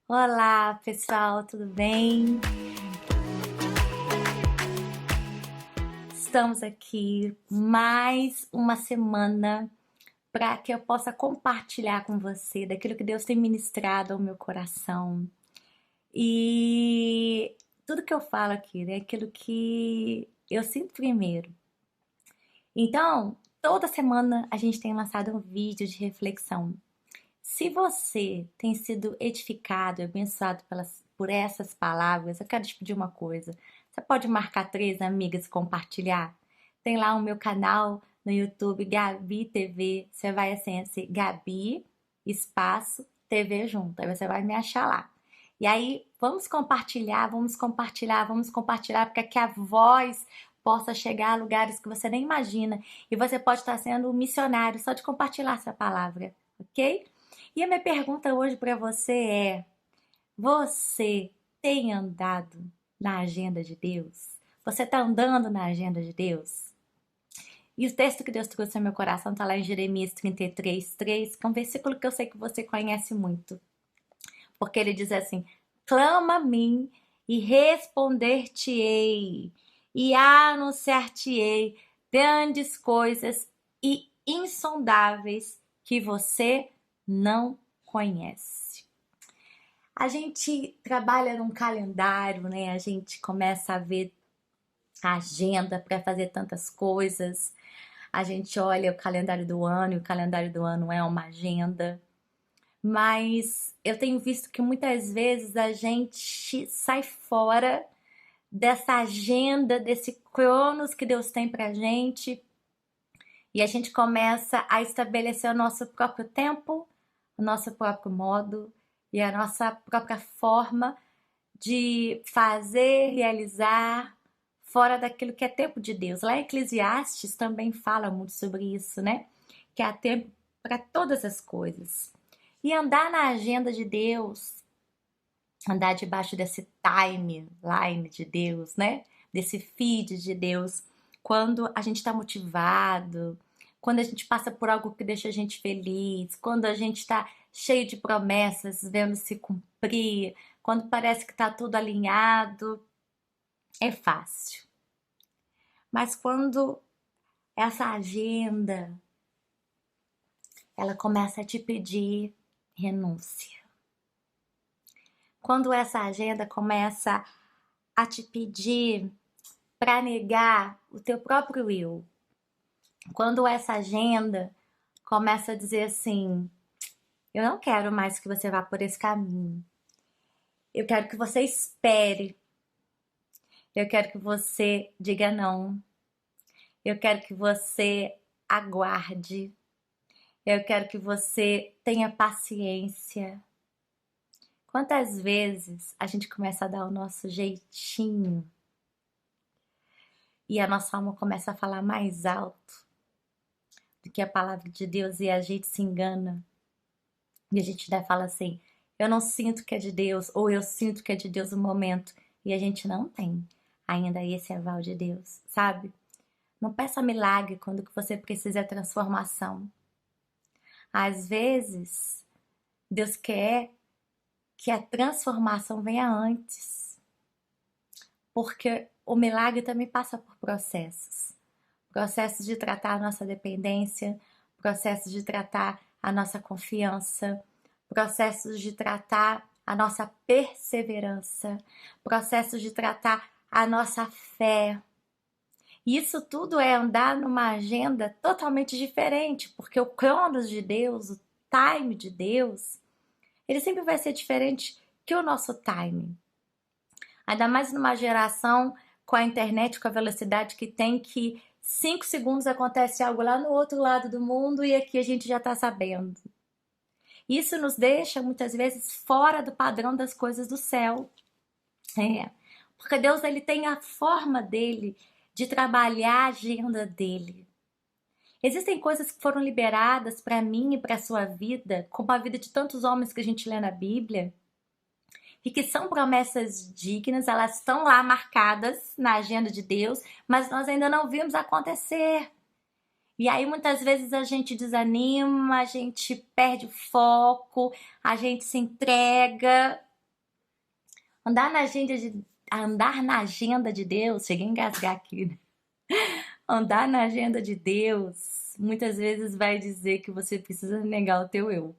Olá, pessoal, tudo bem? Estamos aqui mais uma semana para que eu possa compartilhar com você daquilo que Deus tem ministrado ao meu coração. E tudo que eu falo aqui é aquilo que eu sinto primeiro. Então, toda semana a gente tem lançado um vídeo de reflexão. Se você tem sido edificado e abençoado por essas palavras, eu quero te pedir uma coisa. Você pode marcar 3 amigas e compartilhar? Tem lá o meu canal no YouTube, Gabi TV. Você vai assim, Gabi, espaço, TV junto. Aí você vai me achar lá. E aí, vamos compartilhar, vamos compartilhar, vamos compartilhar, para que a voz possa chegar a lugares que você nem imagina. E você pode estar sendo um missionário só de compartilhar essa palavra, ok? E a minha pergunta hoje para você é: você tem andado na agenda de Deus? Você está andando na agenda de Deus? E o texto que Deus trouxe ao meu coração está lá em Jeremias 33:3, que é um versículo que eu sei que você conhece muito. Porque ele diz assim: clama a mim e responder-te-ei, e anunciar-te-ei grandes coisas e insondáveis que você não conhece. A gente trabalha num calendário, né? A gente começa a ver a agenda para fazer tantas coisas. A gente olha o calendário do ano e o calendário do ano é uma agenda. Mas eu tenho visto que muitas vezes a gente sai fora dessa agenda, desse cronos que Deus tem pra gente, e a gente começa a estabelecer o nosso próprio tempo, o nosso próprio modo e a nossa própria forma de fazer, realizar, fora daquilo que é tempo de Deus. Lá em Eclesiastes também fala muito sobre isso, né? Que há tempo para todas as coisas. E andar na agenda de Deus, andar debaixo desse timeline de Deus, né? Desse feed de Deus, quando a gente está motivado, quando a gente passa por algo que deixa a gente feliz, quando a gente está cheio de promessas vendo se cumprir, quando parece que está tudo alinhado, é fácil. Mas quando essa agenda, ela começa a te pedir renúncia. Quando essa agenda começa a te pedir para negar o teu próprio eu. Quando essa agenda começa a dizer assim: eu não quero mais que você vá por esse caminho. Eu quero que você espere. Eu quero que você diga não. Eu quero que você aguarde. Eu quero que você tenha paciência. Quantas vezes a gente começa a dar o nosso jeitinho e a nossa alma começa a falar mais alto do que a palavra de Deus e a gente se engana. E a gente ainda fala assim: eu não sinto que é de Deus, ou eu sinto que é de Deus no momento. E a gente não tem ainda esse aval de Deus, sabe? Não peça milagre quando o que você precisa é transformação. Às vezes, Deus quer que a transformação venha antes. Porque o milagre também passa por processos. Processos de tratar a nossa dependência, processos de tratar a nossa confiança, processos de tratar a nossa perseverança, processos de tratar a nossa fé. Isso tudo é andar numa agenda totalmente diferente, porque o cronos de Deus, o time de Deus, ele sempre vai ser diferente que o nosso time. Ainda mais numa geração com a internet, com a velocidade que tem, que 5 segundos acontece algo lá no outro lado do mundo e aqui a gente já está sabendo. Isso nos deixa muitas vezes fora do padrão das coisas do céu. Porque Deus, ele tem a forma dele de trabalhar a agenda dele. Existem coisas que foram liberadas para mim e para a sua vida, como a vida de tantos homens que a gente lê na Bíblia, e que são promessas dignas, elas estão lá marcadas na agenda de Deus, mas nós ainda não vimos acontecer. E aí muitas vezes a gente desanima, a gente perde o foco, a gente se entrega Andar na agenda de Deus, cheguei a engasgar aqui, né? Andar na agenda de Deus muitas vezes vai dizer que você precisa negar o teu eu.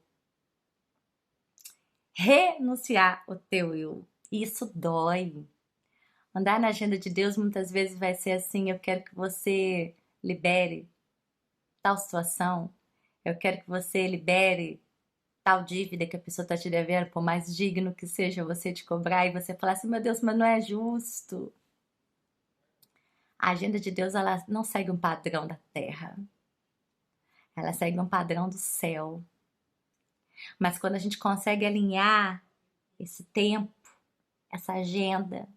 Renunciar o teu eu. Isso dói. Andar na agenda de Deus muitas vezes vai ser assim: eu quero que você libere tal situação, eu quero que você libere tal dívida que a pessoa está te devendo, por mais digno que seja você te cobrar, e você falar assim: meu Deus, mas não é justo. A agenda de Deus, ela não segue um padrão da terra, ela segue um padrão do céu. Mas quando a gente consegue alinhar esse tempo, essa agenda,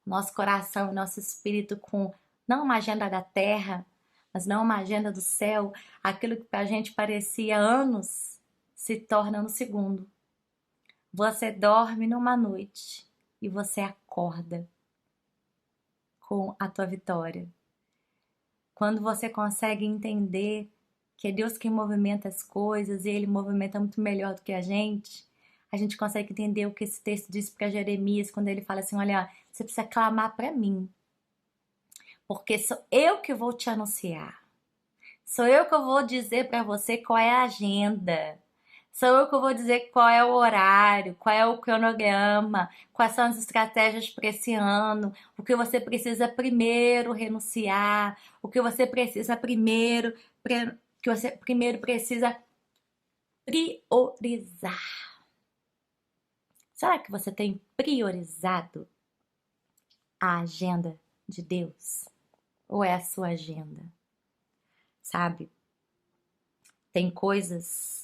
nosso coração e nosso espírito com não uma agenda da terra, mas não uma agenda do céu, aquilo que pra gente parecia anos se torna no segundo. Você dorme numa noite e você acorda com a tua vitória. Quando você consegue entender que é Deus quem movimenta as coisas e Ele movimenta muito melhor do que a gente consegue entender o que esse texto diz para Jeremias, quando ele fala assim: olha, você precisa clamar para mim, porque sou eu que vou te anunciar. Sou eu que eu vou dizer para você qual é a agenda. Sou eu que eu vou dizer qual é o horário, qual é o cronograma, quais são as estratégias para esse ano, o que você precisa primeiro renunciar, o que você precisa primeiro, que você primeiro precisa priorizar. Será que você tem priorizado a agenda de Deus? Ou é a sua agenda? Sabe? Tem coisas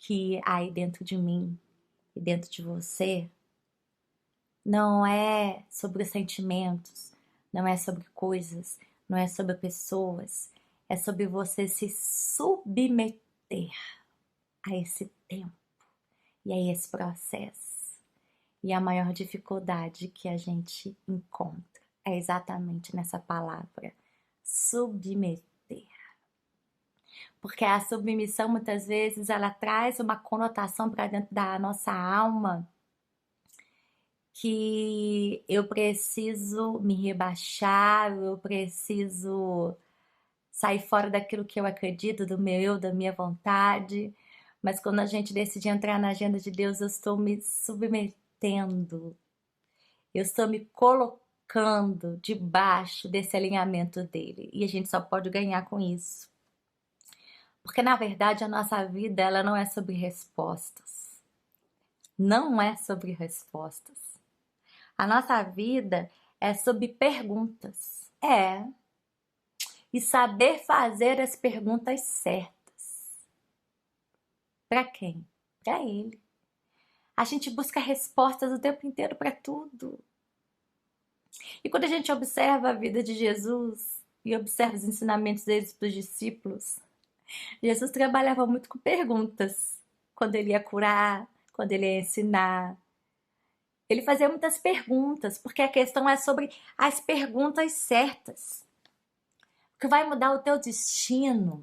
que aí dentro de mim e dentro de você não é sobre os sentimentos, não é sobre coisas, não é sobre pessoas, é sobre você se submeter a esse tempo e a esse processo. E a maior dificuldade que a gente encontra é exatamente nessa palavra, submeter. Porque a submissão, muitas vezes, ela traz uma conotação para dentro da nossa alma que eu preciso me rebaixar, eu preciso sair fora daquilo que eu acredito, do meu eu, da minha vontade. Mas quando a gente decide entrar na agenda de Deus, eu estou me submetendo, eu estou me colocando debaixo desse alinhamento dele. E a gente só pode ganhar com isso. Porque, na verdade, a nossa vida, ela não é sobre respostas. Não é sobre respostas. A nossa vida é sobre perguntas. E saber fazer as perguntas certas. Para quem? Para Ele. A gente busca respostas o tempo inteiro para tudo. E quando a gente observa a vida de Jesus e observa os ensinamentos deles para os discípulos, Jesus trabalhava muito com perguntas. Quando ele ia curar, quando ele ia ensinar. Ele fazia muitas perguntas, porque a questão é sobre as perguntas certas. O que vai mudar o teu destino,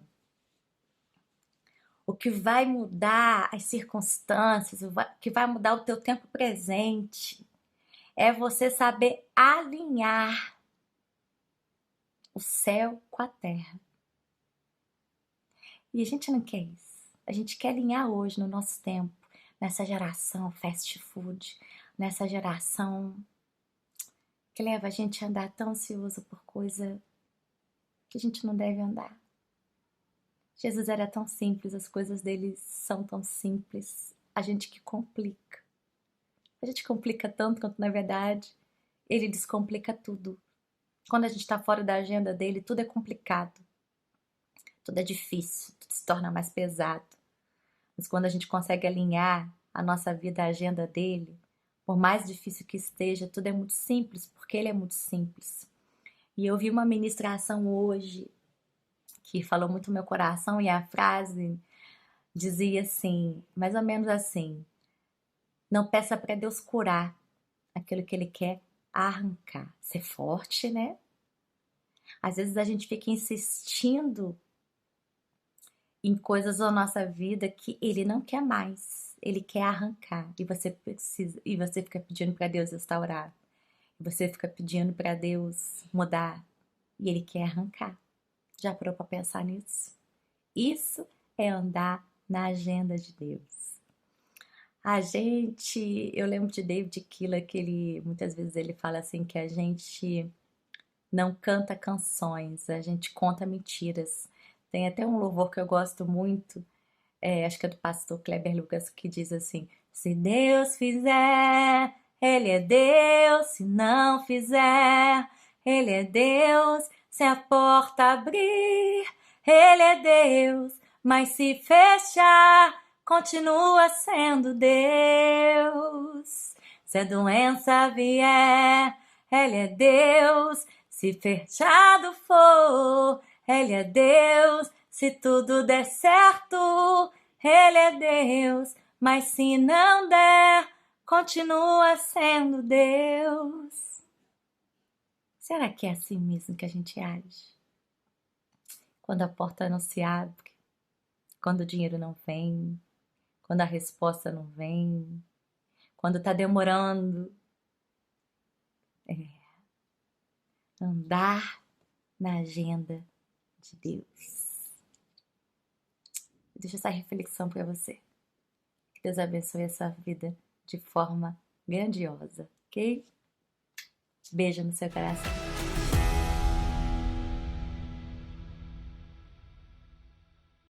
o que vai mudar as circunstâncias, o que vai mudar o teu tempo presente, é você saber alinhar o céu com a terra. E a gente não quer isso. A gente quer alinhar hoje, no nosso tempo, nessa geração fast food, nessa geração que leva a gente a andar tão ansioso por coisa que a gente não deve andar. Jesus era tão simples, as coisas dele são tão simples. A gente que complica. A gente complica tanto quanto, na verdade, ele descomplica tudo. Quando a gente está fora da agenda dele, tudo é complicado. Tudo é difícil, tudo se torna mais pesado. Mas quando a gente consegue alinhar a nossa vida à agenda dele, por mais difícil que esteja, tudo é muito simples, porque ele é muito simples. E eu vi uma ministração hoje que falou muito no meu coração, e a frase dizia assim, mais ou menos assim: não peça para Deus curar aquilo que ele quer arrancar. Ser forte, né? Às vezes a gente fica insistindo em coisas da nossa vida que ele não quer mais. Ele quer arrancar e você precisa, e você fica pedindo para Deus restaurar. E você fica pedindo para Deus mudar e ele quer arrancar. Já parou para pensar nisso? Isso é andar na agenda de Deus. Eu lembro de David Keeler que muitas vezes ele fala assim que a gente não canta canções, a gente conta mentiras. Tem até um louvor que eu gosto muito, acho que é do pastor Kleber Lucas, que diz assim: se Deus fizer, Ele é Deus, se não fizer, Ele é Deus, se a porta abrir, Ele é Deus, mas se fechar, continua sendo Deus. Se a doença vier, Ele é Deus, se fechado for, Ele é Deus, se tudo der certo, Ele é Deus, mas se não der, continua sendo Deus. Será que é assim mesmo que a gente age? Quando a porta não se abre, quando o dinheiro não vem, quando a resposta não vem, quando tá demorando. Andar na agenda de Deus. Deixa essa reflexão para você. Que Deus abençoe a sua vida de forma grandiosa, ok? Beijo no seu coração.